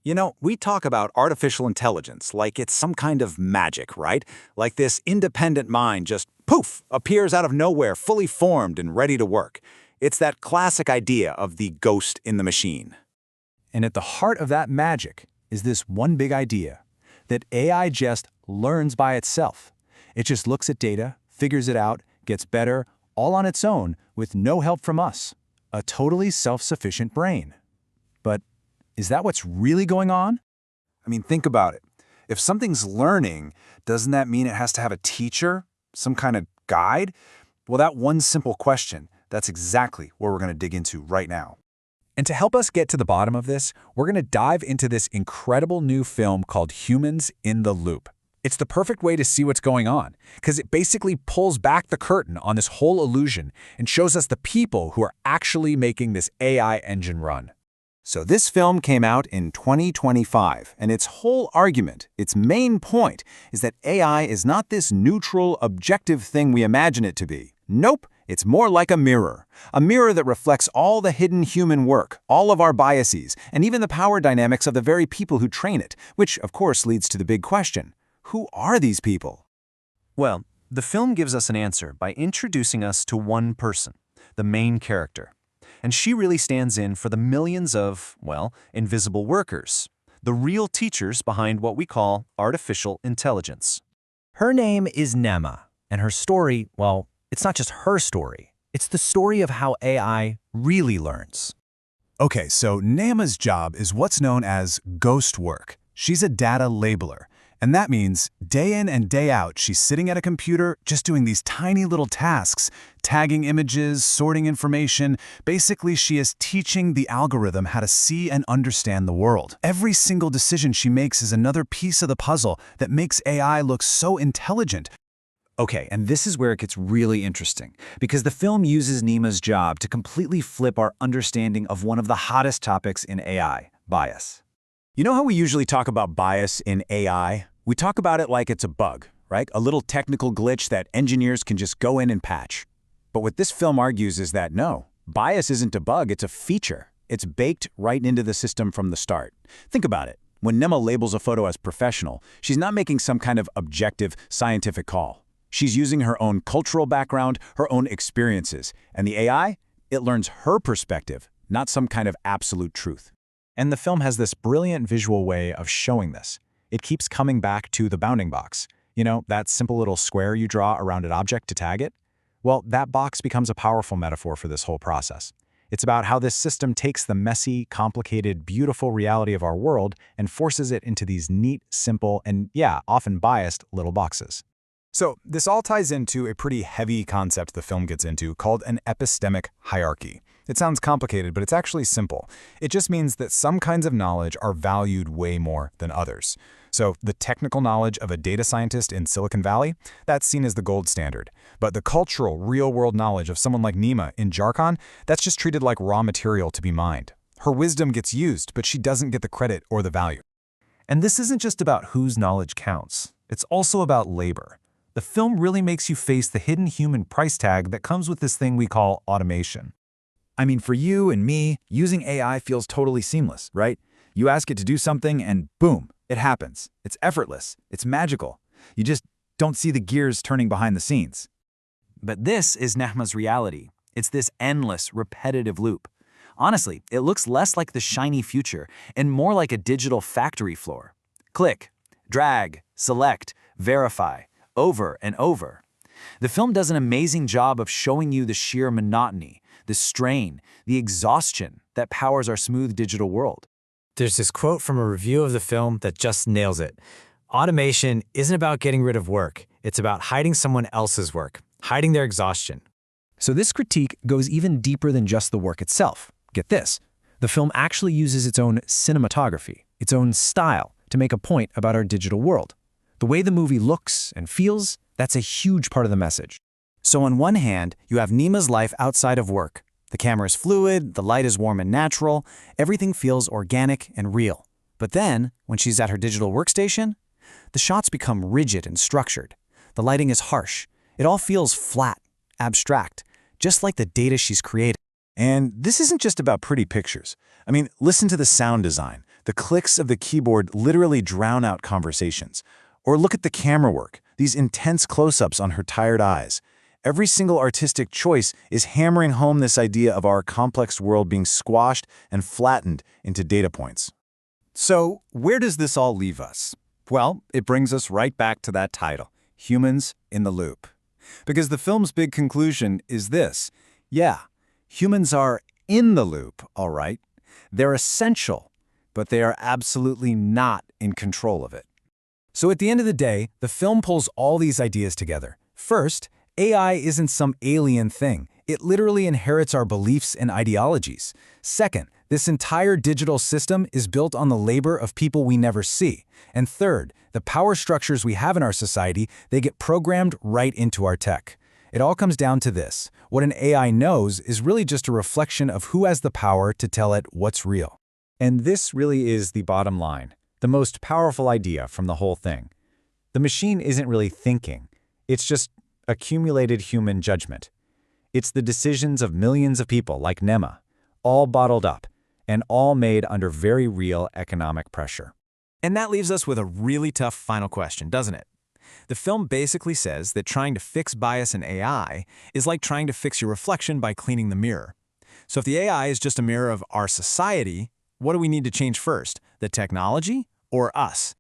You know, we talk about artificial intelligence like it's some kind of magic, right? Like this independent mind just, poof, appears out of nowhere, fully formed and ready to work. It's that classic idea of the ghost in the machine. And at the heart of that magic is this one big idea, that AI just learns by itself. It just looks at data, figures it out, gets better, all on its own, with no help from us. A totally self-sufficient brain. But is that what's really going on? I mean, think about it. If something's learning, doesn't that mean it has to have a teacher, some kind of guide? Well, that one simple question, that's exactly what we're going to dig into right now. And to help us get to the bottom of this, we're going to dive into this incredible new film called Humans in the Loop. It's the perfect way to see what's going on, because it basically pulls back the curtain on this whole illusion and shows us the people who are actually making this AI engine run. So this film came out in 2025, and its whole argument, its main point, is that AI is not this neutral, objective thing we imagine it to be. Nope, it's more like a mirror that reflects all the hidden human work, all of our biases, and even the power dynamics of the very people who train it, which, of course, leads to the big question. Who are these people? Well, the film gives us an answer by introducing us to one person, the main character. And she really stands in for the millions of, well, invisible workers, the real teachers behind what we call artificial intelligence. Her name is Nehma, and her story, well, it's not just her story. It's the story of how AI really learns. Okay, so Nehma's job is what's known as ghost work. She's a data labeler. And that means day in and day out, she's sitting at a computer just doing these tiny little tasks, tagging images, sorting information. Basically, she is teaching the algorithm how to see and understand the world. Every single decision she makes is another piece of the puzzle that makes AI look so intelligent. Okay, and this is where it gets really interesting, because the film uses Nehma's job to completely flip our understanding of one of the hottest topics in AI, bias. You know how we usually talk about bias in AI? We talk about it like it's a bug, right? A little technical glitch that engineers can just go in and patch. But what this film argues is that no, bias isn't a bug, it's a feature. It's baked right into the system from the start. Think about it. When Nehma labels a photo as professional, she's not making some kind of objective, scientific call. She's using her own cultural background, her own experiences. And the AI, it learns her perspective, not some kind of absolute truth. And the film has this brilliant visual way of showing this. It keeps coming back to the bounding box. You know, that simple little square you draw around an object to tag it? Well, that box becomes a powerful metaphor for this whole process. It's about how this system takes the messy, complicated, beautiful reality of our world and forces it into these neat, simple, and yeah, often biased little boxes. So this all ties into a pretty heavy concept the film gets into called an epistemic hierarchy. It sounds complicated, but it's actually simple. It just means that some kinds of knowledge are valued way more than others. So the technical knowledge of a data scientist in Silicon Valley, that's seen as the gold standard. But the cultural, real-world knowledge of someone like Nehma in Jharkhand, that's just treated like raw material to be mined. Her wisdom gets used, but she doesn't get the credit or the value. And this isn't just about whose knowledge counts. It's also about labor. The film really makes you face the hidden human price tag that comes with this thing we call automation. I mean, for you and me, using AI feels totally seamless, right? You ask it to do something and boom, it happens. It's effortless. It's magical. You just don't see the gears turning behind the scenes. But this is Nehma's reality. It's this endless, repetitive loop. Honestly, it looks less like the shiny future and more like a digital factory floor. Click, drag, select, verify, over and over. The film does an amazing job of showing you the sheer monotony, the strain, the exhaustion that powers our smooth digital world. There's this quote from a review of the film that just nails it. Automation isn't about getting rid of work. It's about hiding someone else's work, hiding their exhaustion. So this critique goes even deeper than just the work itself. Get this. The film actually uses its own cinematography, its own style, to make a point about our digital world. The way the movie looks and feels, that's a huge part of the message. So on one hand, you have Nehma's life outside of work. The camera is fluid, the light is warm and natural, everything feels organic and real. But then, when she's at her digital workstation, the shots become rigid and structured. The lighting is harsh. It all feels flat, abstract, just like the data she's created. And this isn't just about pretty pictures. I mean, listen to the sound design. The clicks of the keyboard literally drown out conversations. Or look at the camera work, these intense close-ups on her tired eyes. Every single artistic choice is hammering home this idea of our complex world being squashed and flattened into data points. So, where does this all leave us? Well, it brings us right back to that title, Humans in the Loop. Because the film's big conclusion is this: yeah, humans are in the loop, all right. They're essential, but they are absolutely not in control of it. So at the end of the day, the film pulls all these ideas together. First, AI isn't some alien thing. It literally inherits our beliefs and ideologies. Second, this entire digital system is built on the labor of people we never see. And third, the power structures we have in our society, they get programmed right into our tech. It all comes down to this: what an AI knows is really just a reflection of who has the power to tell it what's real. And this really is the bottom line, the most powerful idea from the whole thing. The machine isn't really thinking. It's just accumulated human judgment. It's the decisions of millions of people like Nehma, all bottled up, and all made under very real economic pressure. And that leaves us with a really tough final question, doesn't it? The film basically says that trying to fix bias in AI is like trying to fix your reflection by cleaning the mirror. So if the AI is just a mirror of our society, what do we need to change first, the technology or us?